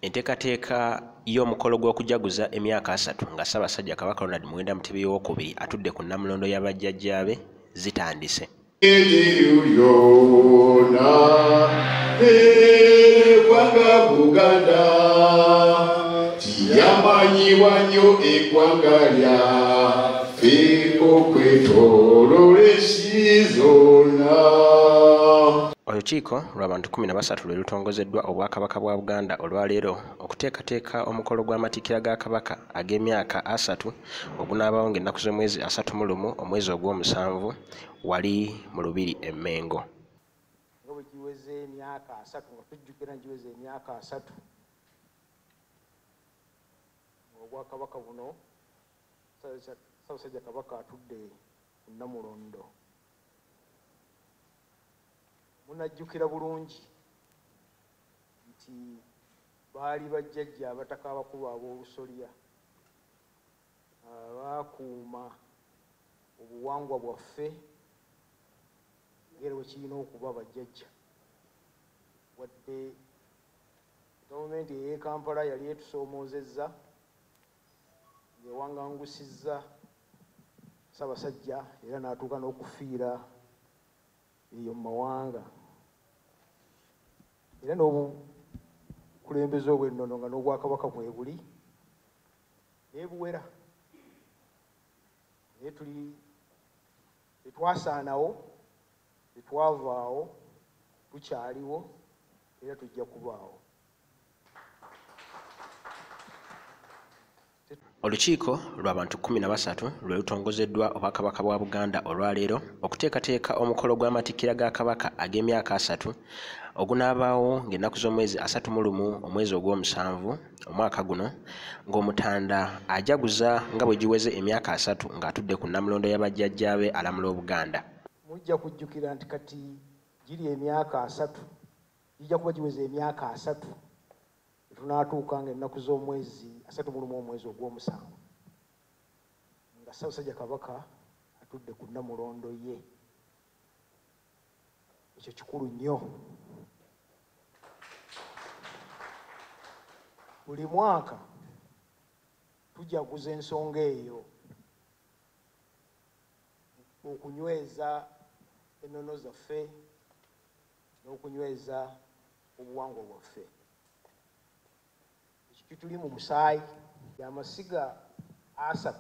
Enteekateeka y'omukolo gw'okujaguza emyaka 3 nga Ssaabasajja Kabaka Ronald Muwenda Mutebi II atudde ku Nnamulondo ya bajjajjaabe zitandise. Buganda tiyamanyibwa nnyo eggwanga lyaffe okwetooloola ensi zonna. Olukiiko lw'abantu 13 lwe lutongozeddwa Obwakabaka bwa Buganda olwaleero okuteekateeka omukolo gw'Amatikkira ga Kabaka ag'emyaka 3 ogunaabaawo ng'ennaku z'omwezi 31 omwezi ogw'omusanvu wali mu lubiri e Mengo. Nga bwe giweze emyaka 3 nga tujjukira giweze emyaka 3 Obwakabaka buno Ssaabasajja Kabaka atudde ku Nnamulondo. Munajjukira bulungi nti baali bajjajja abataka abakulu ab'olusolya abakuuma obuwangwa bwaffe ng'era bwe kirina okuba bajjajja. Wadde gavumenti ey'e Kampala yali etusoomoozezza ng'ewangangusizza Ssaabasajja era n'atuuka n'okufiira eyo mu mawanga. Era n'obukulembeze obw'ennono nga n'Obwakabaka bwe buli nebuwera. Naye tetwasaanawo, tetwavaawo, tukyaliwo era tujja kubaawo. Olukiiko lw'abantu 13 lwe lutongozeddwa Obwakabaka bwa Buganda olwaleero okuteekateeka omukolo gw'Amatikkira ga Kabaka ag'emyaka 3 ogunaabaawo ng'ennaku z'omwezi 31 omwezi ogw'omusanvu omwaka guno ng'Omutanda ajaguza nga bwe giweze emyaka 3 ng'atudde ku Nnamulondo ya bajjajjaabe alamula Obuganda. Mujja kujjukira nti kati giri emyaka 3 gijja kuba giweze emyaka 3 tunaatuuka ng'ennaku z'omwezi 31 omwezi ogw'omusanvu nga Ssaabasajja Kabaka atudde ku Nnamulondo ye. Ekyo kikulu nnyo. Buli mwaka tujaguza ensonga eyo okunyweza ennono zaffe n'okunyweza obuwangwa bwaffe. Tuli mu musaayi y'amasiga 3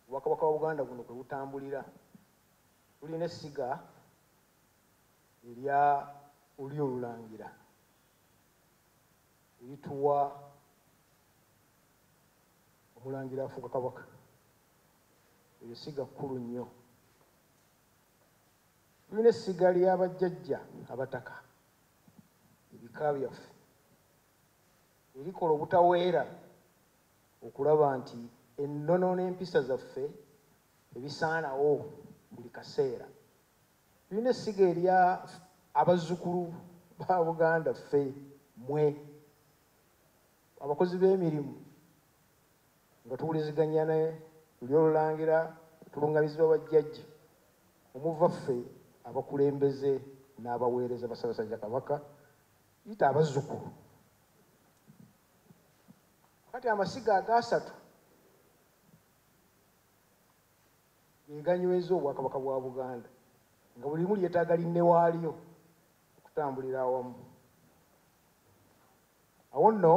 Obwakabaka bwa Buganda buno kwe butambulira. Tulina essiga erya oli olulangira erituwa omulangira afuuka kabaka. Eryo essiga kkulu nnyo. Tulina essiga ly'abajjajja abataka ebika byaffe erikola obutaweera okulaba nti ennono n'empisa zaffe ebisaanawo buli kaseera. Tulina essiga erya abazzukulu ba Buganda ffe mmwe abakozi b'emirimu nga tuwuliziganya ne luli olulangira tulungamizibwa bajjajja omuva ffe abakulembeze n'abaweereza ba Ssaabasajja Kabaka yita abazzukulu. Kati amasiga aga-3 ge ganyweza Obwakabaka bwa Buganda nga buli limu lyetaaga linne waalyo okutambulira awamu. Awo nno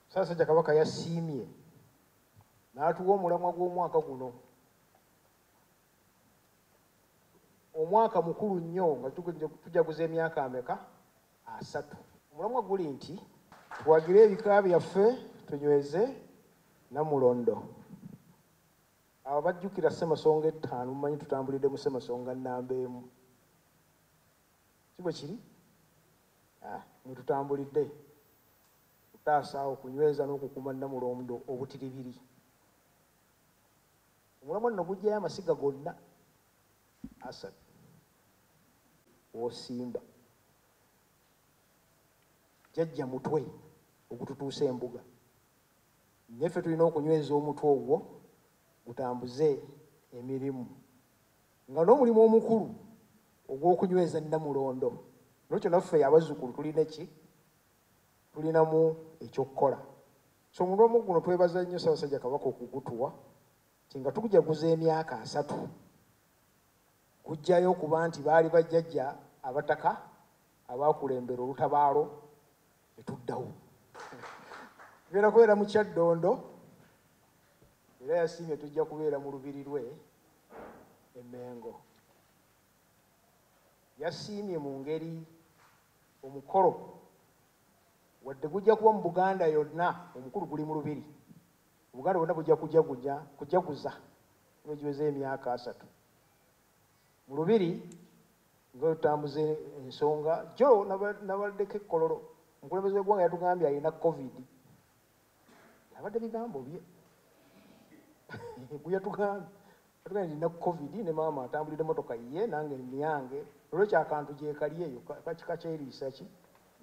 Ssaabasajja Kabaka yasiimye n'atuwa omulamwa gw'omwaka guno. Omwaka mukulu nnyo nga tujaguza emyaka ameka 3. Omulamwa guli nti tuwagire ebika byaffe tunyweze Nnamulondo. Abo bajjukira Ssemasonga 5 mumanyi tutambulidde mu Ssemasonga nnamba 1. Kibwe kiri? Mwe tutambulidde kutaasaawo kunyweza n'okukuuma Nnamulondo obutiribiri. Omulamwa nno gujjayo amasiga gonna 3 osimba jjajja mutwe ogututuusa embuga. Nneffe tulina okunyweza omutwe ogwo gutambuze emirimu nga n'omulimu omukulu ogw'okunyweza Nnamulondo Nokyo naffe abazzukulu tulina ki? Tulinamu ekyokukola. So mu lw'omu guno twebaza nnyo Ssaabasajja Kabaka okugutuwa nti nga tukujaguza emyaka 3 kujjayo okuba nti baali bajjajja abataka abaakulembera olutabaalo ne tuddawo. Tugenda kubeera mu Kyaddondo era yasiimye tujja kubeera mu lubiri lwe e Mengo. Yasiimye mu ngeri omukolo wadde gujja kuba mu Buganda yonna omukulu guli mu lubiri. Buganda bonna bujja kujaguza egiweze emyaka 3 mu lubiri nga tutambuza ensonga jo nabaddeko ekkololo. Omukulembeze w'eggwanga yatugambye alina covid. Abadde bigambo bye yatugambye alina covid ne maama atambulira emmotoka ye nange nyange olwekyo akantu gyekali eyo kakika kyeriisa ki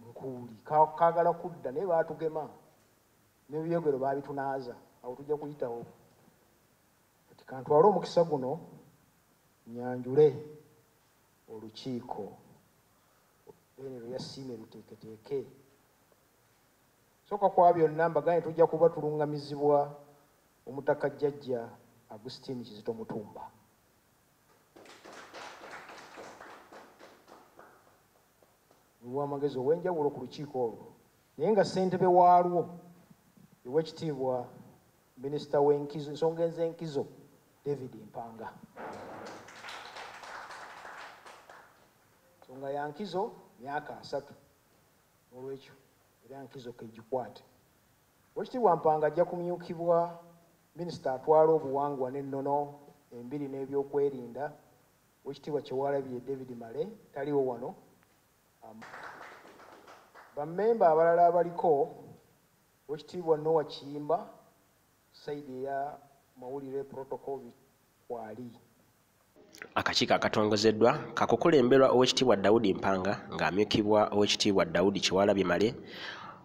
nkuuli kaagala kudda naye baatugema n'ebiyogero baabitunaaza awo tujja kuyitawo kati kantwale omukisa guno nyanjule olukiiko lwe yasiimye luteeketeeke. Soka kwa byonna mbaganye tujja kuba tulungamizibwa omutaka jjajja Agustine Kizito Mutumba. Amagezi ow'enjawulo ku lukiiko olwo naye nga ssentebe waalwo Oweekitiibwa Minisita w'enkizo ensonga ez'enkizo David Mpanga. Nsonga ya nkizo myaka 3 olwekyo era nkizo kegikwate. Oweekitiibwa Mpanga ajja kumyukibwa Minisita atwala obuwangwa n'ennono embiri n'ebyokwerinda Oweekitiibwa Kyewalabye David Male taliwo wano. Bammemba abalala abaliko Oweekitiibwa Noah Kiyimba saidi eya mawulire protocol kwali. Akakiiko akatongozeddwa kakukulemberwa Oweekitiibwa Daudi Mpanga ng'amyukibwa Oweekitiibwa Daudi Kyewalabye Male,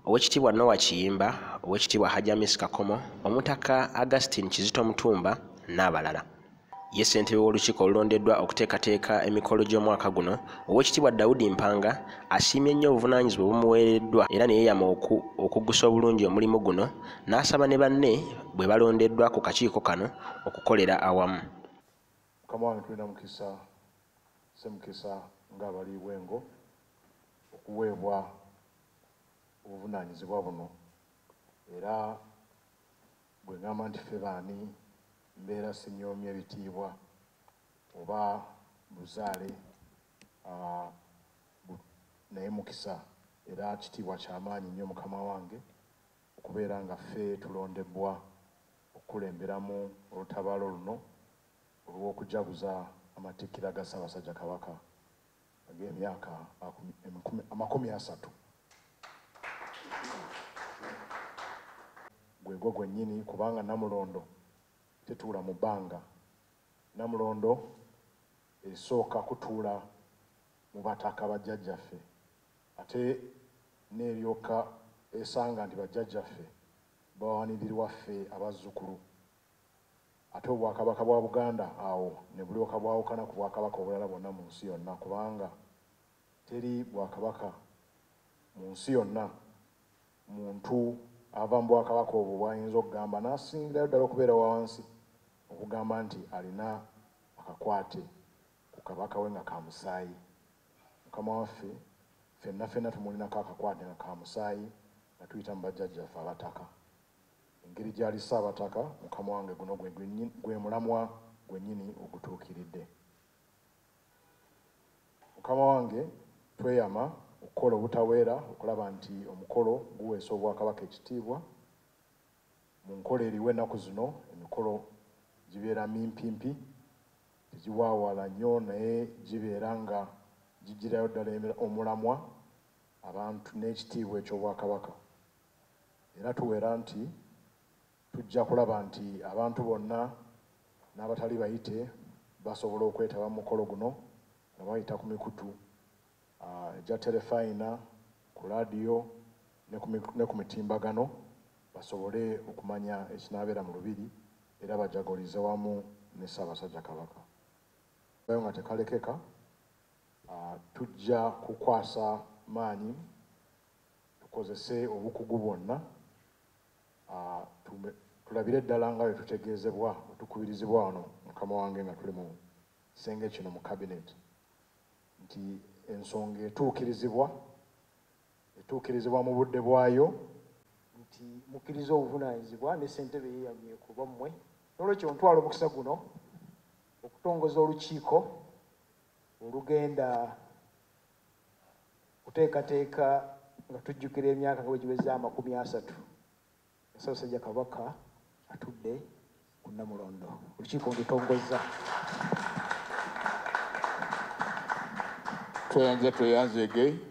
Oweekitiibwa Noah Kiyimba, Oweekitiibwa Hajjamis Kakomo, Omutaka Augustine Kizito Mutumba n'abalala. Ye ssentebe w'olukiiko olulondeddwa okuteekateeka emikolo gy'omwaka guno, Oweekitiibwa Daudi Mpanga asiimye nnyo obuvunaanyizibwa obumuweereddwa era ne yeeyama okuggusa obulungi omulimu guno n'asaba ne banne bwe balondeddwa ku kakiiko kano okukolera awamu. Mukama wange tulina mukisa ssemukisa ng'abali bwengo okuweebwa obuvunaanyizibwa buno era bwe ŋŋamba nti ffe baani mbeera sinyoomya ebitiibwa oba buzaale naye mukisa era kitiibwa ky'amaanyi nnyo mukama wange okubeera nga ffe tulondebwa okukulemberamu olutabaalo luno olw'okujaguza amatikkira ga Ssaabasajja Kabaka ag'emyaka 30. Gwegwo gwennyini kubanga Namulondo tetuula mu bbanga. Namulondo esooka kutuula mu bataka bajjajjaffe ate n'eryoka esanga nti bajjajjaffe bawanirirwa ffe abazzukulu ate obwakabaka bwa Buganda awo ne bulyoka bwawukana ku bwakabaka obulala bwonna mu nsi yonna kubanga teri bwakabaka mu nsi yonna muntu ava mu bwakabaka obwo bw'ayinza okugamba n'asingirayo ddala okubeera wansi okugamba nti alina akakwate ku kabaka we nga kamusaayi. Mukama waffe ffenna tumulinako akakwate nga kamusaayi nga tuyita mu bajjajjaffe abataka. Engeri gy'ali Ssaabataka Mukama wange guno gwe mulamwa gwennyini ogutuukiridde. Mukama wange tweyama okukola obutaweera okulaba nti omukolo guweesa obwakabaka ekitiibwa. Mu nkola eriwo ennaku zino emikolo gibeera mimpimpi tegiwaawala nnyo naye gibeera nga gigirayo ddala omulamwa abantu n'ekitiibwa eky'obwakabaka. Era tuwera nti tujja kulaba nti abantu bonna n'abatali bayite basobola okwetaba mu mukolo guno nga bayita ku mikutu egya terefayina ku laadiyo ne ku mitimbagano basobole okumanya ekinaabeera mu lubiri era bajagulize wamu ne Ssaabasajja Kabaka. Bayo nga tekalekeka tujja kukwasa maanyi tukozese obukugu bwonna tulabire ddala nga bwe tutegeezebwa tukubirizibwa wano mukama wange nga tuli mu kisenge kino mu kabineeti nti ensonga etuukirizibwa mu budde bwayo nti mukkiriza obuvunaanyizibwa ne ssentebe yeeyamye ku bammwe n'olwekyo ntwala omukisa guno okutongoza olukiiko olugenda kuteekateeka nga tujjukira emyaka nga bwe giweze 30 Ssaabasajja Kabaka atudde ku Namulondo. Olukiiko ndutongozza. Tweyanze